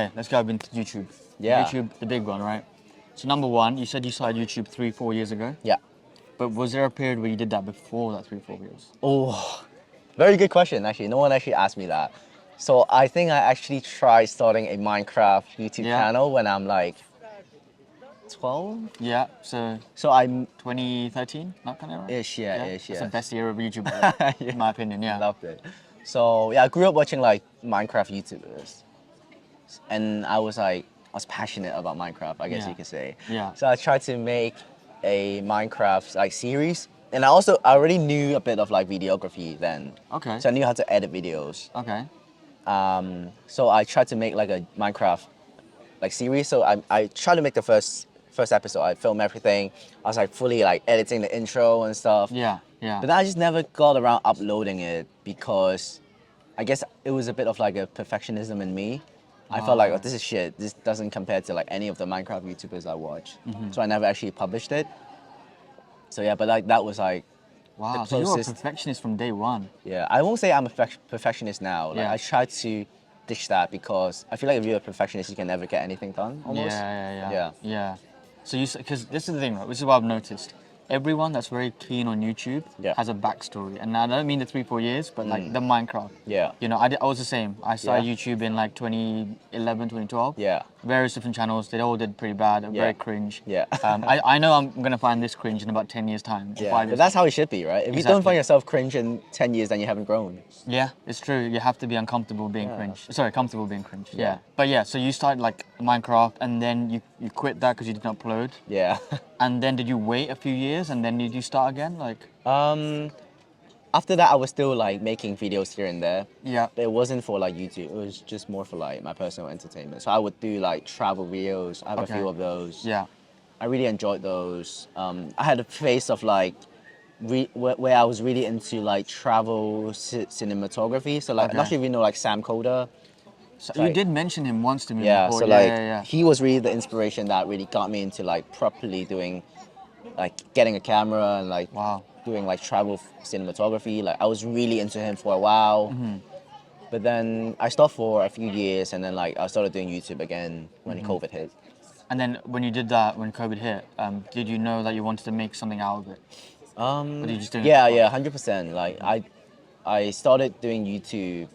Okay, let's go into YouTube. Yeah. YouTube, the big one, right? So number one, you said you started YouTube 3-4 years ago. Yeah. But was there a period where you did that before that 3-4 years? Oh, very good question, actually. No one actually asked me that. So I think I actually tried starting a Minecraft YouTube channel when I'm like 12. Yeah, so So I'm 2013, that kind of era? ish, yeah, ish, That's yeah. the best era of YouTube, in my opinion, yeah. Loved it. So yeah, I grew up watching like Minecraft YouTubers, and I was passionate about Minecraft, I guess Yeah. you could say. Yeah. So I tried to make a Minecraft like series, and I already knew a bit of like videography then. Okay. So I knew how to edit videos. Okay. So I tried to make like a Minecraft like series. So I tried to make the first episode. I filmed everything. I was like fully like editing the intro and stuff. Yeah, yeah. But then I just never got around uploading it because I guess it was a bit of like a perfectionism in me. I felt like, oh, this is shit. This doesn't compare to like any of the Minecraft YouTubers I watch. So I never actually published it. So yeah, but like that was like Wow, the so you were a closest. perfectionist from day one. Yeah, I won't say I'm a perfectionist now. Like Yeah. I try to ditch that because I feel like if you're a perfectionist, you can never get anything done. Almost. Yeah. So because this is the thing, right? This is what I've noticed. Everyone that's very keen on YouTube has a backstory, and I don't mean the 3-4 years, but like the Minecraft. Yeah. You know, I was the same. I started YouTube in like 2011, 2012. Yeah. Various different channels. They all did pretty bad. Very cringe. Yeah. I know I'm gonna find this cringe in about 10 years time. Yeah, 5 but years. that's how it should be, right? If you don't find yourself cringe in 10 years, then you haven't grown. Yeah, it's true. You have to be uncomfortable being cringe. Sorry, comfortable being cringe. Yeah. But yeah, so you started like Minecraft, and then you quit that because you didn't upload. Yeah. And then did you wait a few years, and then did you start again? Like. After that, I was still like making videos here and there. Yeah. But it wasn't for like YouTube. It was just more for like my personal entertainment. So I would do like travel videos. I have a few of those. Yeah. I really enjoyed those. I had a phase of like where I was really into like travel cinematography. So like I'm not sure if you know like Sam Coder. So you did mention him once to me before. So like he was really the inspiration that really got me into like properly doing like getting a camera and like doing like travel cinematography. Like I was really into him for a while. But then I stopped for a few years, and then like I started doing YouTube again when COVID hit. And then when you did that, when COVID hit, did you know that you wanted to make something out of it? Or did you just do it? Yeah, 100%. Like I started doing YouTube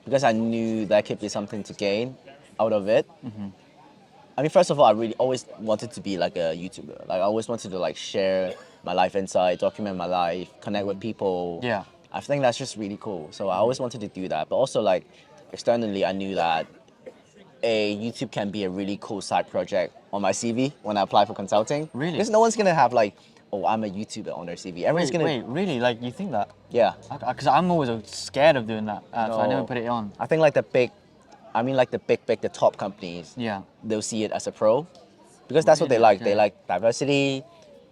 because I knew there could be something to gain out of it. I mean, first of all, I really always wanted to be like a YouTuber. Like I always wanted to like share my life inside, document my life, connect with people. Yeah. I think that's just really cool. So I always wanted to do that. But also like externally, I knew that YouTube can be a really cool side project on my CV when I apply for consulting. Really? Because no one's gonna have like, oh, I'm a YouTuber on their CV. Everyone's gonna. Wait, really? Like you think that? Yeah. Because I'm always scared of doing that, so I never put it on. I think like the top companies. Yeah. They'll see it as a pro, because that's what they like. They like diversity.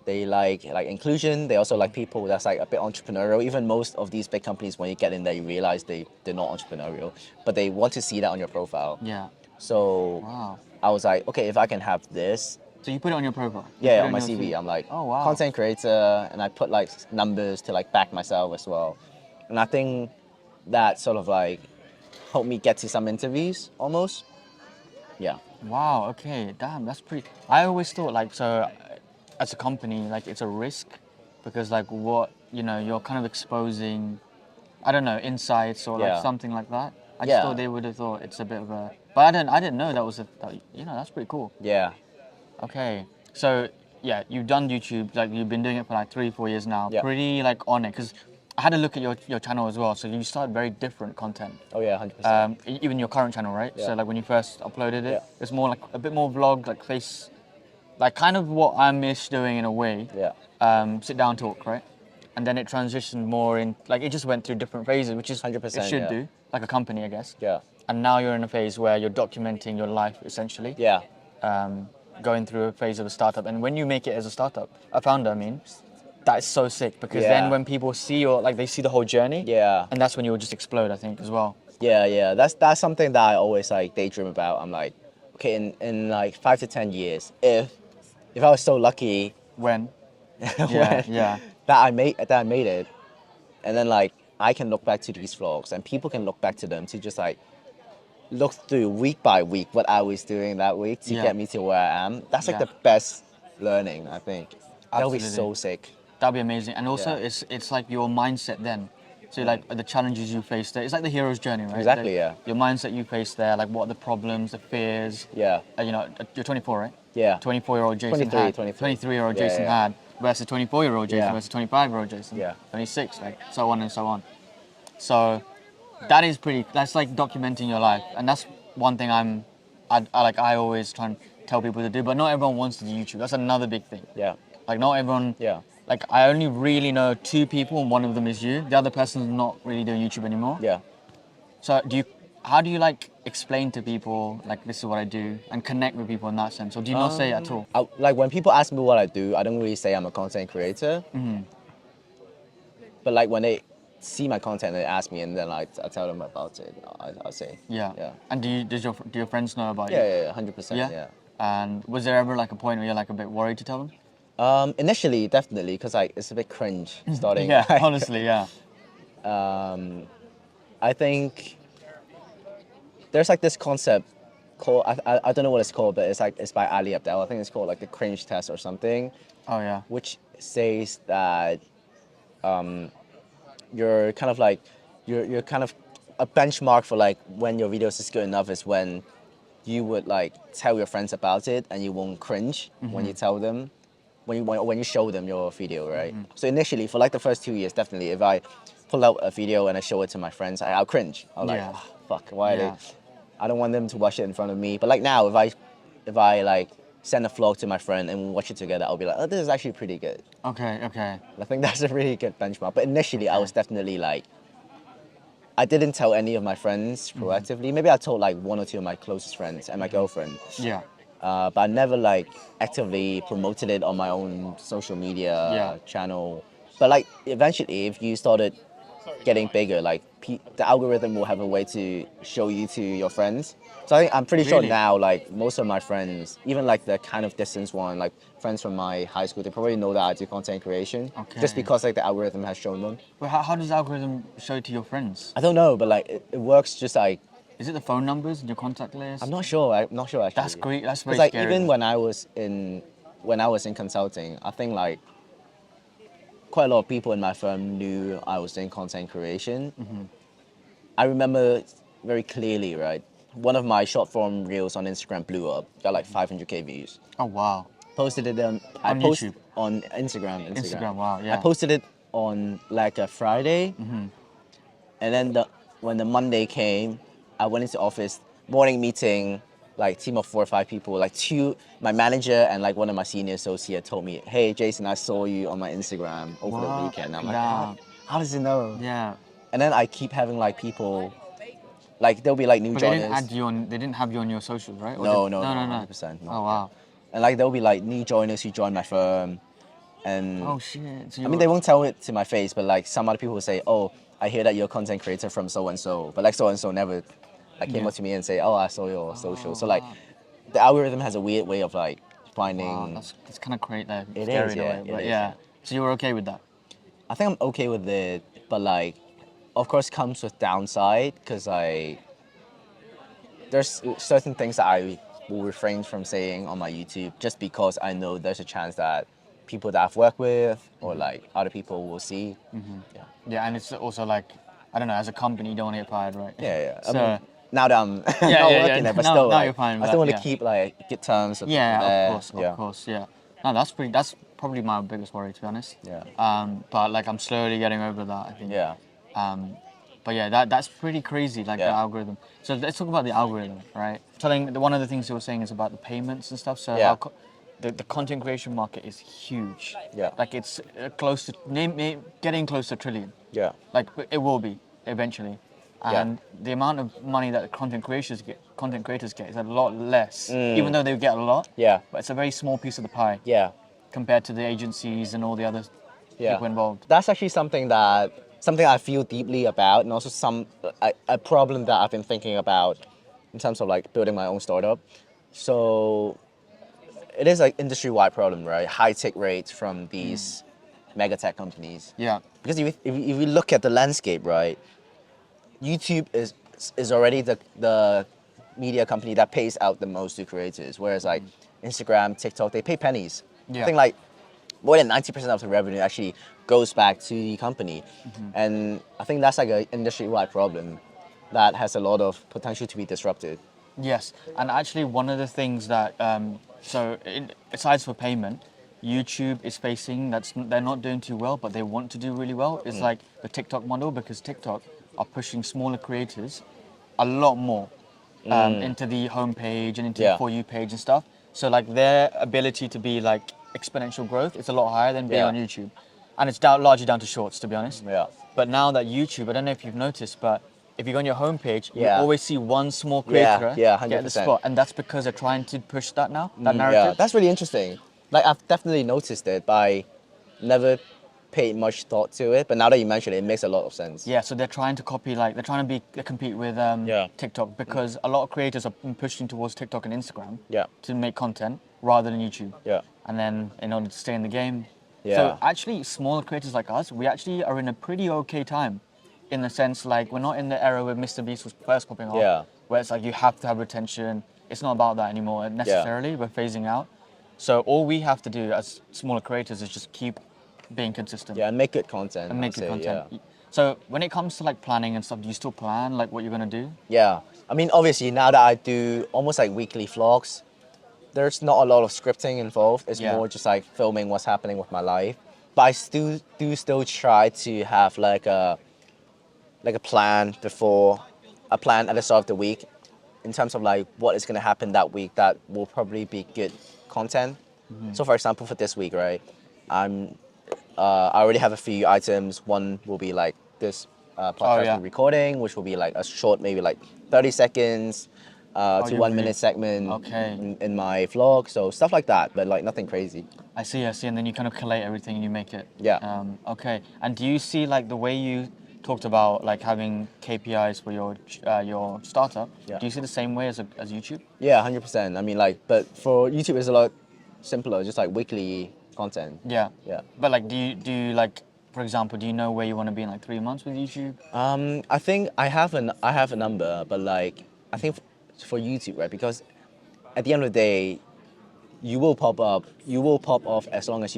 They like inclusion. They also like people that's like a bit entrepreneurial. Even most of these big companies, when you get in there, you realize they're not entrepreneurial, but they want to see that on your profile. Yeah. So I was like, okay, if I can have this. So you put it on your profile? Yeah, on my CV. I'm like, content creator, and I put like numbers to like back myself as well. And I think that sort of like helped me get to some interviews almost. Yeah. Wow, okay, damn, that's pretty. I always thought like, so as a company, like it's a risk because like what, you're kind of exposing, I don't know, insights or like something like that. I just thought they would have thought it's a bit of a, but I didn't know that was that's pretty cool. Yeah. Okay, so yeah, you've done YouTube, like you've been doing it for like 3-4 years now, pretty like on it, because I had a look at your channel as well, so you started very different content. Oh yeah, 100%. Even your current channel, right? Yeah. So like when you first uploaded it, it's more like a bit more vlog, like face, like kind of what I miss doing in a way. Yeah. Sit down talk, right? And then it transitioned more in, like it just went through different phases, which is 100%. It should do, like a company, I guess. Yeah. And now you're in a phase where you're documenting your life essentially. Yeah. Going through a phase of a startup, and when you make it as a founder, I mean, that's so sick because then when people see they see the whole journey. Yeah. And that's when you will just explode, I think, as well. Yeah. That's something that I always like daydream about. I'm like, okay, in like 5 to 10 years, if I was so lucky. When? That I made it, and then like I can look back to these vlogs and people can look back to them to just like, look through week by week what I was doing that week to get me to where I am. That's like Yeah. the best learning, I think. That would be Absolutely. so sick. That'd be amazing. And also, Yeah. it's like your mindset then. So like the challenges you face there, it's like the hero's journey, right? Exactly, yeah. Your mindset you face there, like what are the problems, the fears. Yeah. You know, you're 24, right? Yeah. 24-year-old Jason 23, had. 23. 23-year-old Yeah, Jason yeah. had versus 24-year-old Jason Yeah. versus 25-year-old Jason. Yeah. 26, like so on and so on. So that is pretty. That's like documenting your life, and that's one thing I always try and tell people to do. But not everyone wants to do YouTube. That's another big thing. Yeah. Like not everyone. Yeah. Like I only really know 2 people, and one of them is you. The other person's not really doing YouTube anymore. Yeah. So how do you like explain to people like this is what I do and connect with people in that sense, or do you not say it at all? Like when people ask me what I do, I don't really say I'm a content creator. But like when they see my content, they ask me, and then I tell them about it. I'll say. Yeah. Yeah. And do your friends know about you? Yeah. 100%. Yeah. Yeah. And was there ever like a point where you're like a bit worried to tell them? Initially, definitely, because like it's a bit cringe starting. Yeah. like, Honestly, yeah. I think there's like this concept called I don't know what it's called, but it's by Ali Abdel. I think it's called like the cringe test or something, Oh yeah. which says that you're kind of like you're kind of a benchmark for like when your videos is good enough is when you would like tell your friends about it and you won't cringe when you tell them when you show them your video, right? So initially for like the first 2 years, definitely if I pull out a video and I show it to my friends, I'll cringe. I'll like, Yeah. "Oh, fuck, why are Yeah. they? I don't want them to watch it in front of me. But like now, if I like send a vlog to my friend and we watch it together, I'll be like, oh, this is actually pretty good. Okay. I think that's a really good benchmark. But initially, I was definitely like, I didn't tell any of my friends proactively. Maybe I told like 1 or 2 of my closest friends and my girlfriend. Yeah. But I never like actively promoted it on my own social media channel. But like eventually, if you started getting bigger, like the algorithm will have a way to show you to your friends. So I'm pretty sure Really? now, like most of my friends, even like the kind of distance one, like friends from my high school, they probably know that I do content creation. Okay. Just because like the algorithm has shown them. But how does the algorithm show it to your friends? I don't know, but like it works just like Is it the phone numbers in your contact list? I'm not sure. I'm not sure actually. That's great. That's very Because like scary. even when I was in consulting, I think like quite a lot of people in my firm knew I was doing content creation. I remember very clearly, right? One of my short form reels on Instagram blew up, got like 500k views. Oh wow. Posted it On posted YouTube? on Instagram. Instagram. Wow. Yeah. I posted it on like a Friday, and then when the Monday came, I went into office, morning meeting, like team of 4 or 5 people, like my manager and like one of my senior associates told me, hey Jason, I saw you on my Instagram over the Wow. weekend. I'm like, Yeah. how does he know? Yeah. And then I keep having like people, like there'll be like new But they joiners. didn't add you on. They didn't have you on your socials, right? Or No, did- no, no. 100%. No. Oh wow. And like there'll be like new joiners who join my firm, and Oh shit. So I mean they won't tell it to my face, but like some other people will say, oh, I hear that you're a content creator from so and so, but like so and so never like came Yeah. up to me and say, oh, I saw your social. So like the algorithm has a weird way of like finding. Wow, that's kind of crazy. It Scary is, in a yeah, way, it but is, yeah. yeah. So you were okay with that? I think I'm okay with it, but like, of course, comes with downside because there's certain things that I will refrain from saying on my YouTube just because I know there's a chance that people that I've worked with or like other people will see. Yeah. Yeah, and it's also like, I don't know, as a company, you don't want to get fired, right? Yeah. So, I mean, now that I'm Yeah, not yeah, working there, but now- still, now like, you're fine I with still that, want yeah. to keep like good terms. With yeah, there. of course, yeah. No, that's probably my biggest worry, to be honest. Yeah. But like, I'm slowly getting over that, I think. Yeah. But yeah, that's pretty crazy, like the Yeah. algorithm. So let's talk about the algorithm, right? One of the things you were saying is about the payments and stuff. So Yeah. how the content creation market is huge. Yeah. Like it's close to getting close to a trillion. Yeah. Like it will be eventually. Yeah. And the amount of money that content creators get is a lot less, even though they get a lot. Yeah. But it's a very small piece of the pie Yeah. compared to the agencies and all the other people involved. That's actually something I feel deeply about, and also a problem that I've been thinking about in terms of like building my own startup. So it is like industry-wide problem, right? High take rates from these mega tech companies. Yeah. Because if you look at the landscape, right, YouTube is already the media company that pays out the most to creators, whereas like Instagram, TikTok, they pay pennies. Yeah. I think like more than 90% of the revenue actually goes back to the company. And I think that's like an industry-wide problem that has a lot of potential to be disrupted. Yes, and actually one of the things that aside for payment, YouTube is facing they're not doing too well, but they want to do really well. Is like the TikTok model, because TikTok are pushing smaller creators a lot more into the homepage and into the Yeah. For You page and stuff. So like their ability to be like exponential growth is a lot higher than being Yeah. on YouTube, and it's largely down to shorts, to be honest. Yeah. But now that YouTube, I don't know if you've noticed, but if you go on your homepage, you Yeah. always see one small Yeah, creator yeah, get the 100%. spot, and that's because they're trying to push that now, that Yeah, narrative. that's really interesting. Like I've definitely noticed it, but I never paid much thought to it. But now that you mention it, it makes a lot of sense. Yeah, so they're trying to copy, like they're trying to compete with Yeah. TikTok, because a lot of creators are pushing towards TikTok and Instagram Yeah. to make content rather than YouTube. Yeah. And then in order to stay in the game. Yeah. So actually, smaller creators like us, we actually are in a pretty okay time, in the sense like we're not in the era where Mr. Beast was first popping off, Yeah. where it's like you have to have retention. It's not about that anymore necessarily. We're phasing out. So all we have to do as smaller creators is just keep being consistent. Yeah, and make good content. And make I'd good say, content. Yeah. So when it comes to like planning and stuff, do you still plan like what you're gonna do? Yeah. I mean, obviously, now that I do almost like weekly vlogs, there's not a lot of scripting involved. It's Yeah. more just like filming what's happening with my life. But I still try to have like a plan at the start of the week, in terms of like what is gonna happen that week that will probably be good content. So for example, for this week, right, I already have a few items. One will be like this podcast yeah. we're recording, which will be like a short, maybe like 30 seconds to you 1 really- minute segment Okay. in my vlog. So stuff like that, but like nothing crazy. I see, and then you kind of collate everything and you make it. Yeah. Okay. And do you see like the way you talked about like having KPIs for your startup? Yeah. Do you see the same way as YouTube? Yeah, 100%. I mean, like, but for YouTube, it's a lot simpler, just like weekly content. Yeah. Yeah. But like, do you like, for example, do you know where you want to be in like 3 months with YouTube? I think I have a number, but like I think for YouTube, right? Because at the end of the day, you will pop off as long as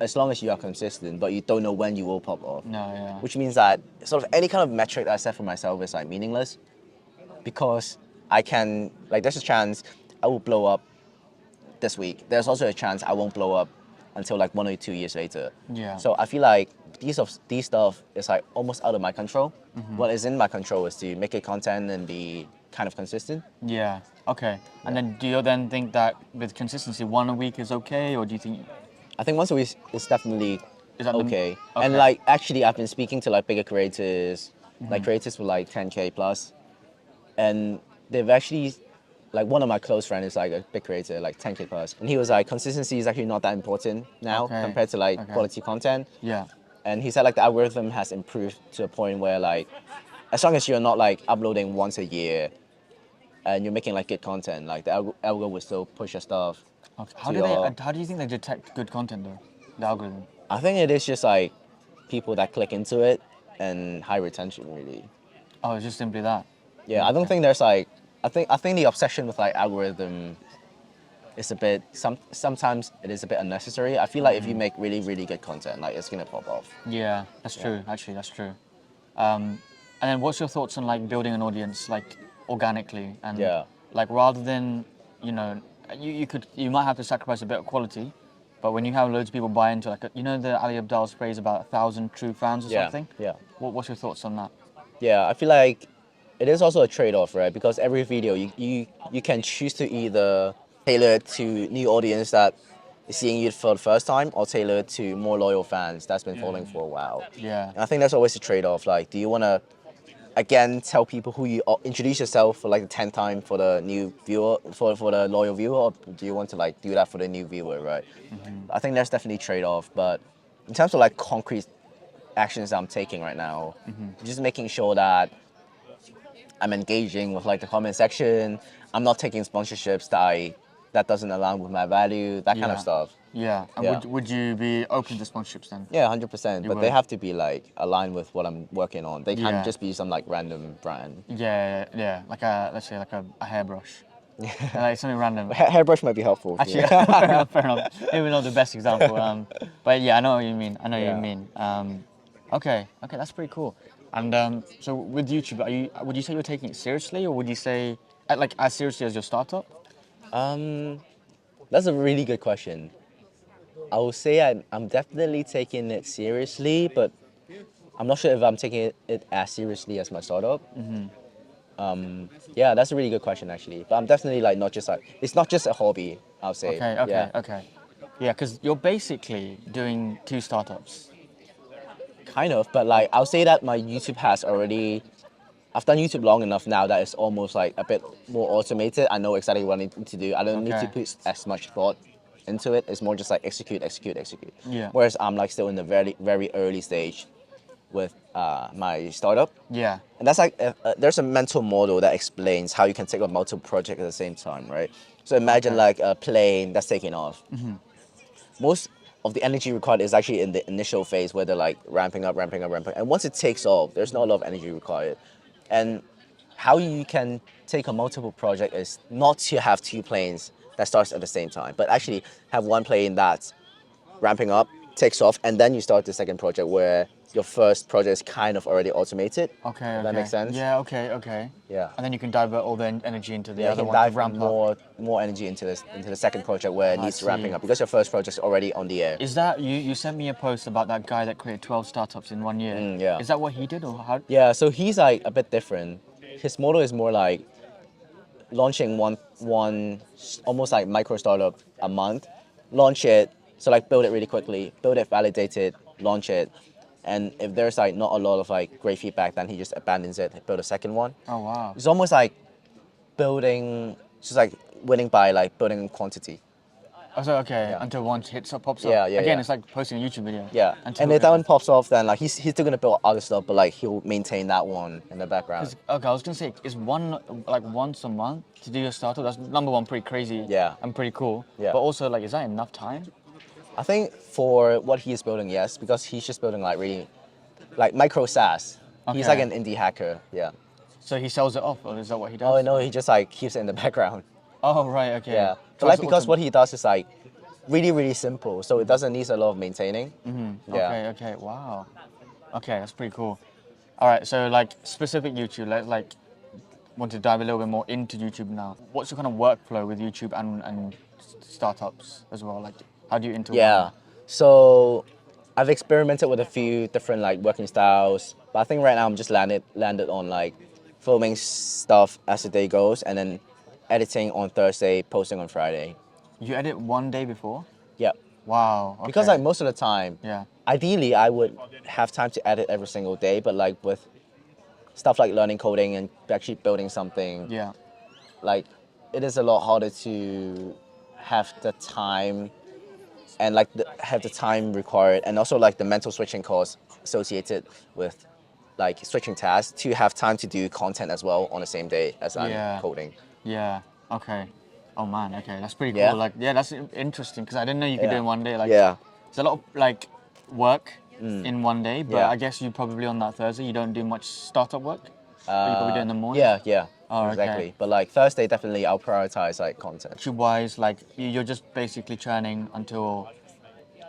as long as you are consistent, but you don't know when you will pop off. No, yeah. Which means that sort of any kind of metric that I set for myself is like meaningless, because I can, like, there's a chance I will blow up this week. There's also a chance I won't blow up until like 1 or 2 years later. Yeah. So I feel like these stuff is like almost out of my control. What is in my control is to make it content and be kind of consistent. Yeah. Okay. And then do you then think that with consistency, 1 a week is okay, or do you think? I think once a week is definitely Is that the- okay. okay. And like actually, I've been speaking to like bigger creators, like creators with like 10K plus, and they've actually, like, one of my close friends is like a big creator, like 10K plus, and he was like, consistency is actually not that important now Okay. compared to like Okay. quality content. Yeah. And he said like the algorithm has improved to a point where like, as long as you're not like uploading once a year, and you're making like good content, like the algo will still push your stuff. Okay. to How do you think they detect good content though? The algorithm. I think it is just like people that click into it and high retention, really. Oh, it's just simply that. Yeah, I don't think there's like, I think the obsession with like algorithm is a bit, sometimes it is a bit unnecessary. I feel like if you make really, really good content, like it's gonna pop off. Yeah, that's true. Actually, that's true. And then, what's your thoughts on like building an audience like organically and Yeah. like rather than, you know, you might have to sacrifice a bit of quality, but when you have loads of people buy into like the Ali Abdal's phrase about 1,000 true fans or Yeah, something. yeah. What's your thoughts on that? Yeah, I feel like it is also a trade-off, right? Because every video you can choose to either tailor it to new audience that is seeing you for the first time, or tailor it to more loyal fans that's been following for a while. Yeah. And I think that's always a trade-off. Like, do you want to, again, tell people who you are, introduce yourself for like the 10th time for the new viewer, for the loyal viewer, or do you want to like do that for the new viewer, right? I think there's definitely trade-off, but in terms of like concrete actions that I'm taking right now, just making sure that I'm engaging with like the comment section. I'm not taking sponsorships that doesn't align with my value, that kind of Yeah. stuff. Yeah. And Yeah. would you be open to sponsorships then? Yeah, 100%. You But they would. have to be like aligned with what I'm working on. They can't Yeah. just be some like random brand. Yeah. Like let's say like a hairbrush. Like something random. Hairbrush might be helpful. Actually, Yeah. fair enough. Maybe not the best example. But yeah, I know what you mean. I know what Yeah. you mean. Okay, that's pretty cool. And so with YouTube, would you say you're taking it seriously, or would you say like as seriously as your startup? That's a really good question. I will say I'm definitely taking it seriously, but I'm not sure if I'm taking it as seriously as my startup. Yeah, that's a really good question actually. But I'm definitely like not just like it's not just a hobby. I'll say. Yeah. Okay. Yeah, because you're basically doing two startups. Kind of, but like I'll say that my YouTube has already. I've done YouTube long enough now that it's almost like a bit more automated. I know exactly what I need to do. I don't need to Okay. put as much thought into it. It's more just like execute. Yeah. Whereas I'm like still in the very early stage with my startup. Yeah. And that's like there's a mental model that explains how you can take on multiple projects at the same time, right? So imagine Okay. like a plane that's taking off. Most of the energy required is actually in the initial phase where they're like ramping up. And once it takes off, there's not a lot of energy required. And how you can take a multiple project is not to have two planes that starts at the same time, but actually have one plane that's ramping up, takes off, and then you start the second project where your first project is kind of already automated. Okay. If that makes sense. Yeah. Okay. Yeah. And then you can divert all the energy into the Yeah, you other can one to dive ramp up. more energy into the second project where it I needs ramping see. up because your first project's already on the air. Is that you sent me a post about that guy that created 12 startups in 1 year? Yeah. Is that what he did or how? Yeah, so he's like a bit different. His model is more like launching one almost like micro startup a month, launch it, so like build it really quickly, build it, validate it, launch it, and if there's like not a lot of like great feedback, then he just abandons it, build a second one. Oh wow. It's almost like building, just like winning by like building quantity. Oh, so okay, Yeah. until one hits up, pops up. Yeah, Again, yeah. it's like posting a YouTube video. Yeah, Until, and if that one pops off, then like he's still gonna build other stuff, but like he'll maintain that one in the background. Okay, I was gonna say, is one like once a month to do your startup? That's number one, pretty crazy. Yeah. And pretty cool. Yeah. But also, like, is that enough time? I think for what he is building, yes, because he's just building like really, like micro SaaS. He's Okay. like an indie hacker. Yeah. So he sells it off, or is that what he does? Oh no, he just like keeps it in the background. Oh right, okay. Yeah. So But like it's because autom- what he does is like really simple, so it doesn't need a lot of maintaining. Yeah. Okay, wow. Okay, that's pretty cool. All right, so like specific YouTube, let's like want to dive a little bit more into YouTube now. What's your kind of workflow with YouTube and startups as well? Like, how do you intertwine? Yeah. So I've experimented with a few different like working styles, but I think right now I'm just landed on like filming stuff as the day goes, and then editing on Thursday, posting on Friday. You edit one day before? Yeah. Wow. Okay. Because like most of the time, Yeah. ideally I would have time to edit every single day, but like with stuff like learning coding and actually building something, Yeah. like it is a lot harder to have the time and like have the time required, and also like the mental switching costs associated with like switching tasks to have time to do content as well on the same day as I'm Yeah. coding. Yeah. Okay. Oh man. Okay, that's pretty Yeah. cool. Like, yeah, that's interesting because I didn't know you could do it in one day. Like, Yeah. it's a lot of like work in one day, but Yeah. I guess you probably on that Thursday you don't do much startup work. But you probably do it in the morning. Yeah, Oh, okay. exactly. But like Thursday, definitely I'll prioritize like content. YouTube wise, like you're just basically churning until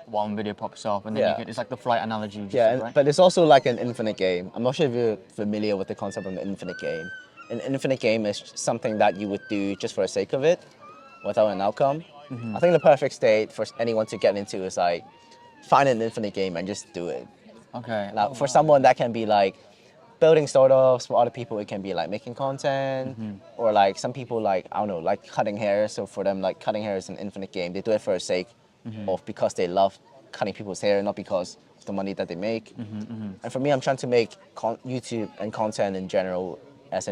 one video pops up, and then Yeah. you can, it's like the flight analogy. You just Yeah, said, and, right? but it's also like an infinite game. I'm not sure if you're familiar with the concept of an infinite game. An infinite game is something that you would do just for the sake of it, without an outcome. I think the perfect state for anyone to get into is like find an infinite game and just do it. Okay. Now, for someone that can be like building startups, for other people it can be like making content, or like some people like I don't know, like cutting hair. So for them, like cutting hair is an infinite game. They do it for the sake of because they love cutting people's hair, not because of the money that they make. And for me, I'm trying to make YouTube and content in general as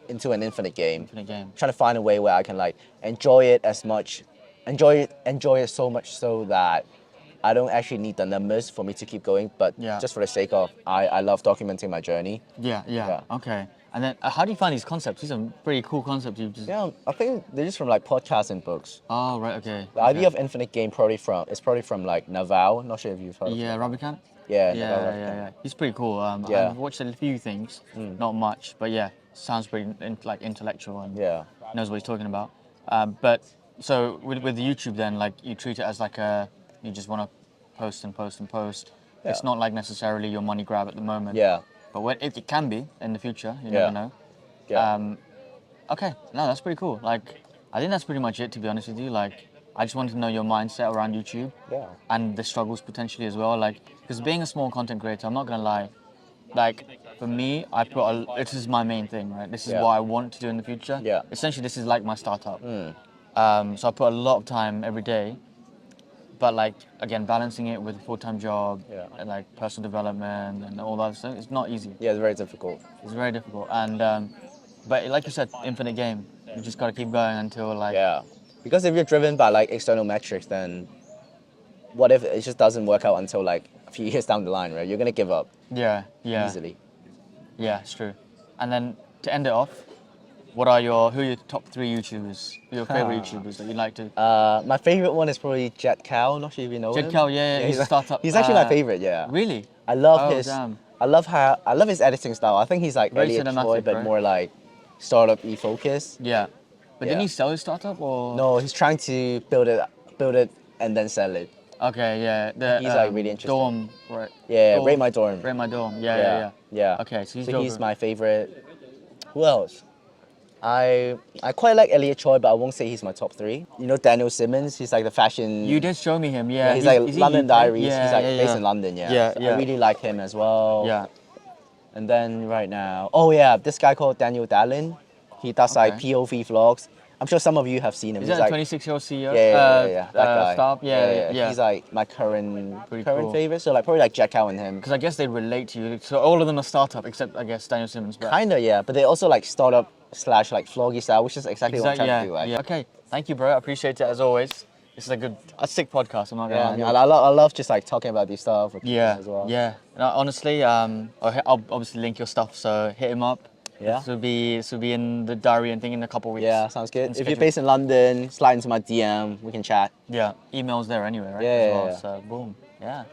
into an infinite game. Infinite game. Trying to find a way where I can like enjoy it as much, enjoy it so much so that I don't actually need the numbers for me to keep going, but Yeah. just for the sake of I love documenting my journey. Yeah. Yeah. Okay. And then how do you find these concepts? These are pretty cool concepts. You just Yeah, I think they're just from like podcasts and books. Oh right, okay. The idea of infinite game probably from like Naval. Not sure if you've heard of Yeah, him. Ravikant. Yeah, Yeah, Naval yeah, Ravikant. yeah. He's pretty cool. Yeah. I've watched a few things, not much, but yeah, sounds pretty like intellectual and Yeah. knows what he's talking about. But so with YouTube, then like you treat it as like you just want to post and post and post. It's Yeah. not like necessarily your money grab at the moment. Yeah. But it can be in the future, you Yeah. never know. Yeah. Okay, no, that's pretty cool. Like, I think that's pretty much it, to be honest with you. Like, I just wanted to know your mindset around YouTube Yeah. and the struggles potentially as well. Like, because being a small content creator, I'm not gonna lie. Like, for me, this is my main thing, right? This is Yeah. what I want to do in the future. Yeah. Essentially, this is like my startup. So I put a lot of time every day. But like again, balancing it with a full-time job Yeah. and like personal development and all that stuff, it's not easy. Yeah, it's very difficult. It's very difficult. And but like you said, infinite game. You just gotta keep going until like Yeah. Because if you're driven by like external metrics, then what if it just doesn't work out until like a few years down the line, right? You're gonna give up yeah, easily. yeah, it's true. And then to end it off, who are your top 3 YouTubers? Who are your favorite YouTubers that you like to? My favorite one is probably Jet Cow. Not sure if you know him. Jet Cow, yeah, he's a startup. He's actually my favorite. Yeah. Really? I love Oh, his. damn. I love his editing style. I think he's like Very Elliot cinematic, Choi, but right? more like startup-y focus. Yeah. But didn't Yeah. he sell his startup or? No, he's trying to build it, and then sell it. Okay, yeah. He's, like, really interesting. Dorm, right? Yeah, Dorm. Rate My Dorm. Rate My Dorm. Yeah. Yeah. Okay, so he's he's dope. my favorite. Who else? I quite like Elliot Choi, but I won't say he's my top 3. You know Daniel Simmons? He's like the fashion. You did show me him, yeah. He's like is he London UK? Diaries. Yeah, he's like yeah, based yeah. in London. Yeah. Yeah, So yeah. I really like him as well. Yeah. And then right now, oh yeah, this guy called Daniel Dallin. He does like Okay. POV vlogs. I'm sure some of you have seen him. Is he's that like, a 26-year-old CEO? yeah. That guy. Startup? Yeah. He's like my current Pretty cool. favorite. So like probably like Jack Cow and him. Because I guess they relate to you. So all of them are startup, except I guess Daniel Simmons. But Kinda, yeah. But they also like startup / like vloggy style, which is exactly what I'm trying to do. Like. yeah. Okay, thank you, bro. I appreciate it as always. This is a sick podcast. I'm not gonna Yeah, lie. and I love just like talking about these stuff with people Yeah, as well. yeah. No, honestly, I'll obviously link your stuff, so hit him up. Yeah. This will be in the diary and thing in a couple of weeks. Yeah, sounds good. And If you're schedule. based in London, slide into my DM. We can chat. Yeah, email's there anyway, right? Yeah, As yeah, well. yeah. So boom. Yeah.